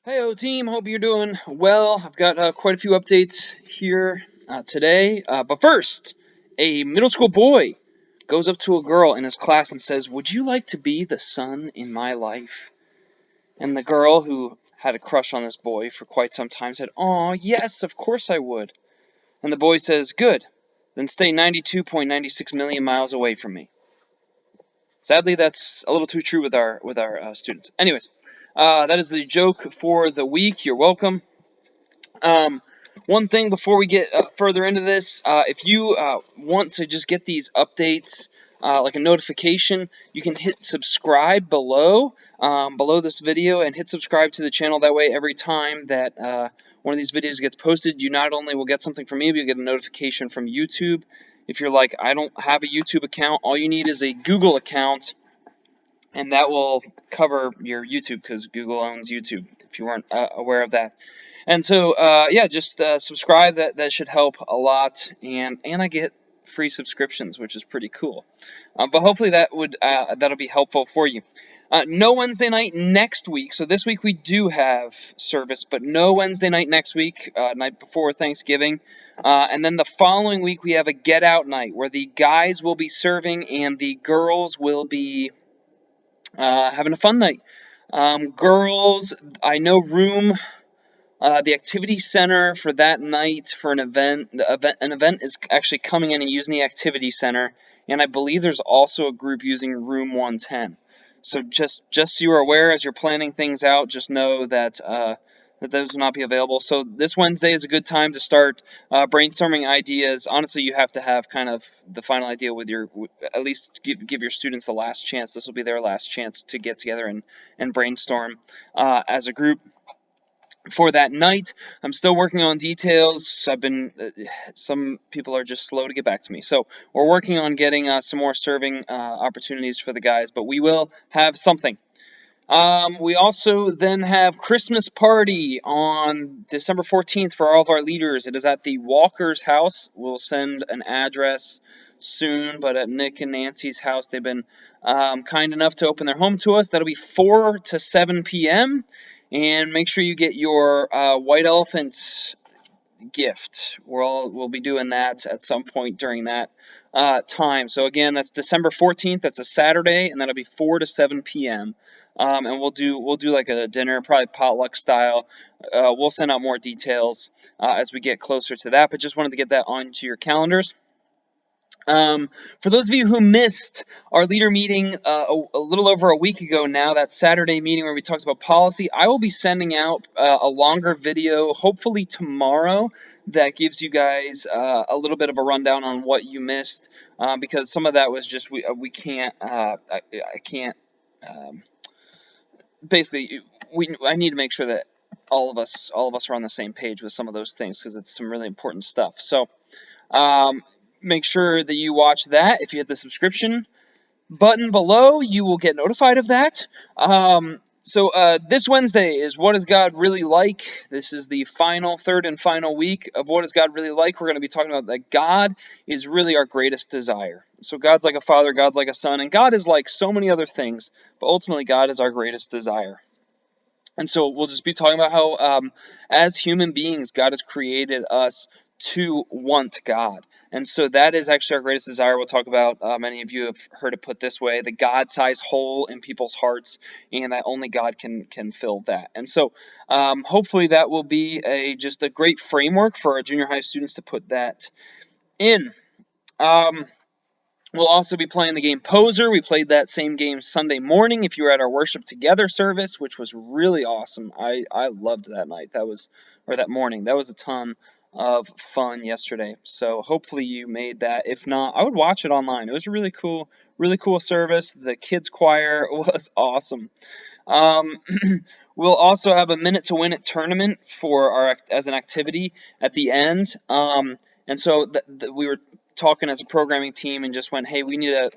Heyo team, hope you're doing well. I've got quite a few updates here today. But first, a middle school boy goes up to a girl in his class and says, "Would you like to be the sun in my life?" And the girl, who had a crush on this boy for quite some time, said, "Aw, yes, of course I would." And the boy says, "Good, then stay 92.96 million miles away from me." Sadly, that's a little too true with our students. Anyways, that is the joke for the week. You're welcome. Um, One thing before we get further into this, if you want to just get these updates, like a notification, you can hit subscribe below this video, and hit subscribe to the channel. That way, every time that one of these videos gets posted, you not only will get something from me, but you get a notification from YouTube. If you're like, I don't have a YouTube account, all you need is a Google account, and that will cover your YouTube, because Google owns YouTube, if you weren't aware of that. And so, yeah, just subscribe. That should help a lot, and I get free subscriptions, which is pretty cool. But hopefully that'll be helpful for you. No Wednesday night next week. So this week we do have service, but no Wednesday night next week, night before Thanksgiving. And then the following week we have a get out night where the guys will be serving and the girls will be having a fun night. Girls, I know the activity center for that night for an event is actually coming in and using the activity center, and I believe there's also a group using room 110. So just so you are aware, as you're planning things out, just know that that those will not be available. So this Wednesday is a good time to start brainstorming ideas. Honestly, you have to have kind of the final idea with at least give your students the last chance. This will be their last chance to get together and brainstorm as a group for that night. I'm still working on details. Some people are just slow to get back to me. So we're working on getting some more serving opportunities for the guys, but we will have something. We also then have Christmas party on December 14th for all of our leaders. It is at the Walker's house. We'll send an address soon, but at Nick and Nancy's house, they've been kind enough to open their home to us. That'll be 4 to 7 p.m. And make sure you get your white elephant gift. We'll be doing that at some point during that time. So again, that's December 14th. That's a Saturday, and that'll be 4 to 7 p.m. And we'll do like a dinner, probably potluck style. We'll send out more details as we get closer to that, but just wanted to get that onto your calendars. For those of you who missed our leader meeting a little over a week ago now, that Saturday meeting where we talked about policy, I will be sending out a longer video, hopefully tomorrow, that gives you guys a little bit of a rundown on what you missed, because some of that was just we can't I can't basically I need to make sure that all of us are on the same page with some of those things, because it's some really important stuff. So make sure that you watch that. If you hit the subscription button below, you will get notified of that. So this Wednesday is What Is God Really Like? This is the third and final week of What Is God Really Like? We're going to be talking about that God is really our greatest desire. So God's like a father, God's like a son, and God is like so many other things, but ultimately God is our greatest desire. And so we'll just be talking about how, as human beings, God has created us to want God. And so that is actually our greatest desire. We'll talk about, many of you have heard it put this way, the God-sized hole in people's hearts, and that only God can fill that. And so hopefully that will be just a great framework for our junior high students to put that in. We'll also be playing the game Poser. We played that same game Sunday morning if you were at our Worship Together service, which was really awesome. I loved that night. That morning. That was a ton of fun yesterday. So hopefully you made that. If not, I would watch it online. It was a really cool service. The kids choir was awesome. We'll also have a Minute to Win It tournament as an activity at the end. And so we were talking as a programming team and just went, hey,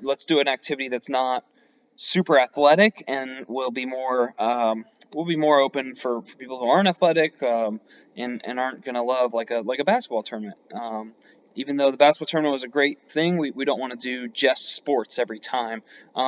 let's do an activity that's not super athletic, and we'll be more open for people who aren't athletic, and aren't gonna love like a basketball tournament. Even though the basketball tournament was a great thing, we don't want to do just sports every time.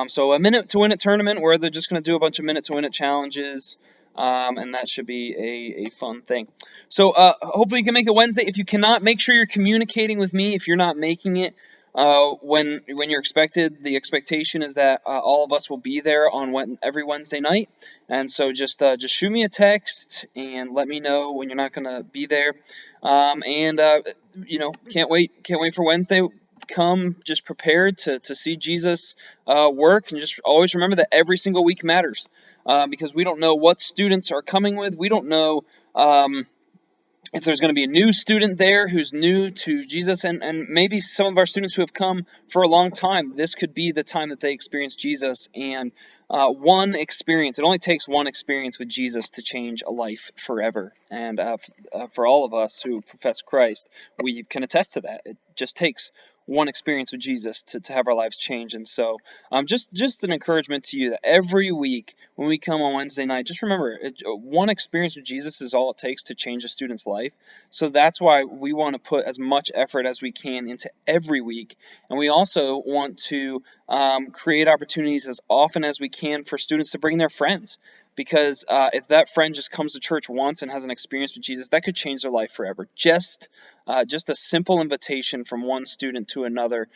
So a Minute to Win It tournament where they're just going to do a bunch of Minute to Win It challenges. and that should be a fun thing. So hopefully you can make it Wednesday. If you cannot, make sure you're communicating with me. If you're not making it when you're expected, the expectation is that all of us will be there on every Wednesday night. And so just shoot me a text and let me know when you're not gonna be there. And can't wait for Wednesday. Come just prepared to see Jesus work, and just always remember that every single week matters, because we don't know what students are coming with. We don't know if there's going to be a new student there who's new to Jesus, and maybe some of our students who have come for a long time, this could be the time that they experience Jesus. And one experience, it only takes one experience with Jesus to change a life forever. And for all of us who profess Christ, we can attest to that. It just takes one experience with Jesus to have our lives change. And so just an encouragement to you that every week when we come on Wednesday night, just remember, one experience with Jesus is all it takes to change a student's life. So that's why we want to put as much effort as we can into every week. And we also want to create opportunities as often as we can for students to bring their friends. Because if that friend just comes to church once and has an experience with Jesus, that could change their life forever. Just a simple invitation from one student to another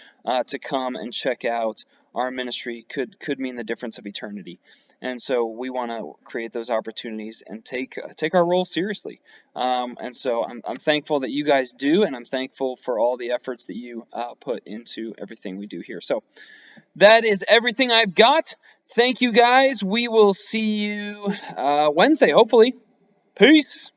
to come and check out our ministry could mean the difference of eternity. And so we want to create those opportunities and take our role seriously. And so I'm thankful that you guys do, and I'm thankful for all the efforts that you put into everything we do here. So that is everything I've got. Thank you guys. We will see you Wednesday, hopefully. Peace.